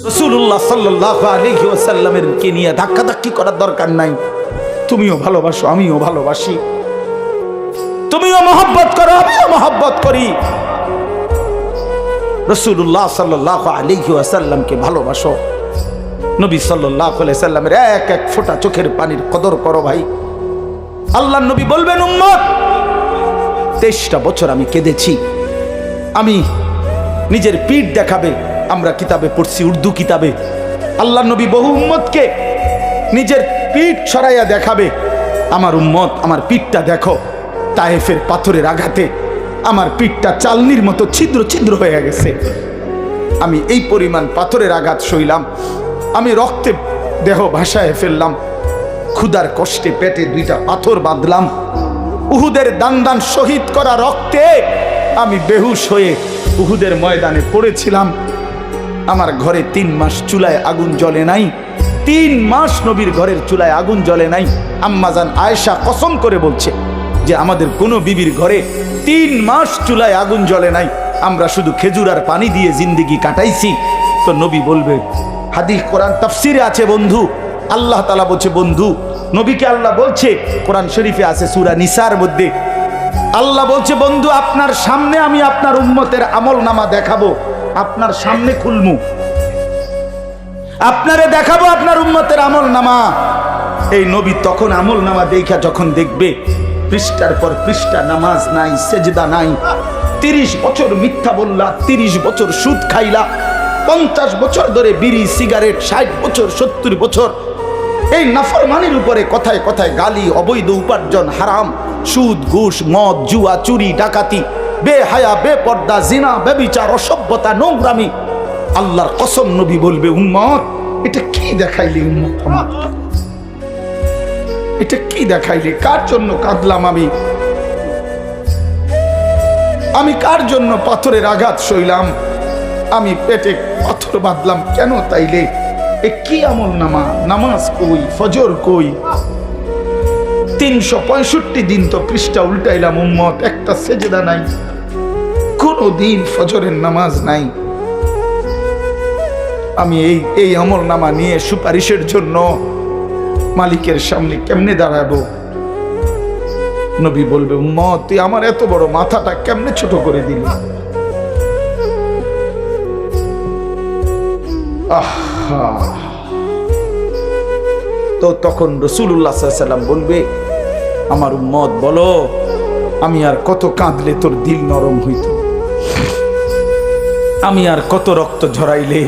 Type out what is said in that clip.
রাসূলুল্লাহ সাল্লাল্লাহু আলাইহি ওয়াসাল্লামের কে নিয়ে ধাক্কাধাক্কি করার দরকার নাই। তুমিও ভালোবাসো, আমিও ভালোবাসি। তুমিও মহব্বত করো, আমিও মহব্বত করি। রাসূলুল্লাহ সাল্লাল্লাহু আলাইহি ওয়াসাল্লামকে ভালোবাসো। নবী সাল্লাল্লাহু আলাইহি সাল্লামের এক এক ফোঁটা চোখের পানির কদর করো ভাই। আল্লাহর নবী বলবেন, উম্মত 23টা বছর আমি কেঁদেছি। আমি নিজের পিঠ দেখাবে, আমরা কিতাবে পড়ছি, উর্দু কিতাবে আল্লাহর নবী বহু উম্মতকে নিজের পিঠ ছড়াইয়া দেখাবে, আমার উম্মত আমার পিঠটা দেখো। তায়েফের পাথরের আঘাতে আমার পিঠটা চালনির মতো ছিদ্র ছিদ্র হয়ে গেছে। আমি এই পরিমাণ পাথরের আঘাত সইলাম, আমি রক্তে দেহ ভাসায় ফেললাম, ক্ষুধার কষ্টে পেটে 2টা পাথর বাঁধলাম, উহুদের দান দান শহীদ করা রক্তে আমি বেহুশ হয়ে উহুদের ময়দানে পড়েছিলাম। আমার ঘরে 3 মাস চুলায় আগুন জ্বলে নাই, 3 মাস নবীর ঘরের চুলায় আগুন জ্বলে নাই। আম্মাজান আয়েশা কসম করে বলছে যে আমাদের কোনো বিবির ঘরে 3 মাস চুলায় আগুন জ্বলে নাই, আমরা শুধু খেজুর আর পানি দিয়ে জিন্দেগি কাটাইছি। তো নবী বলবে, হাদিস কোরআন তাফসিরে আছে বন্ধু, আল্লাহ তাআলা বলছে বন্ধু, নবীকে আল্লাহ বলছে, কোরআন শরীফে আছে সূরা নিসার মধ্যে আল্লাহ বলছে, বন্ধু আপনার সামনে আমি আপনার উম্মতের আমলনামা দেখাবো, আপনার সামনে খুলমু, আপনারে দেখাবো আপনার উম্মতের আমলনামা। এই নবী তখন আমলনামা দেখা যখন দেখবে পৃষ্ঠার পর পৃষ্ঠা নামাজ নাই, সেজদা নাই, 30 বছর মিথ্যা বললা, 30 বছর সুদ খাইলা, 50 বছর ধরে বিড়ি সিগারেট, 60 বছর 70 বছর এই নাফরমানির উপরে কথায় কথায় গালি, অবৈধ উপার্জন, হারাম, সুদ, ঘুষ, মদ, জুয়া, চুরি, ডাকাতি, বেহায়া, বেপর্দা, জিনা, ব্যভিচার, অসভ্যতা, নোংরামি। আল্লাহর কসম নবী বলবে, উম্মত এটা কি দেখাইলি, উম্মত আমার এটা কি দেখাইলি? কার জন্য কাঁদলাম আমি কার জন্য পাথরের আঘাত সইলাম? আমি পেটে পাথর বাঁধলাম কেন তাইলে? এ কি আমলনামা? নামাজ কই, ফজর কই? 365 দিন তো পৃষ্ঠা উল্টাইলাম উম্মত, একটা সেজদা নাই, কোনো দিন ফজরের নামাজ নাই। আমি এই আমলনামা নিয়ে সুপারিশের জন্য মালিকের সামনে কেমনে দাঁড়াবো? নবী বলবে, উম্মত তুই আমার এত বড় মাথাটা কেমনে ছোট করে দিলি? তো তখন রাসূলুল্লাহ সাল্লাল্লাহু আলাইহি ওয়াসাল্লাম বলবে, আমার উম্মত বলো আমি আর কত কাঁদলে তোর দিল নরম হইত, আমি আর কত রক্ত ঝরাইলে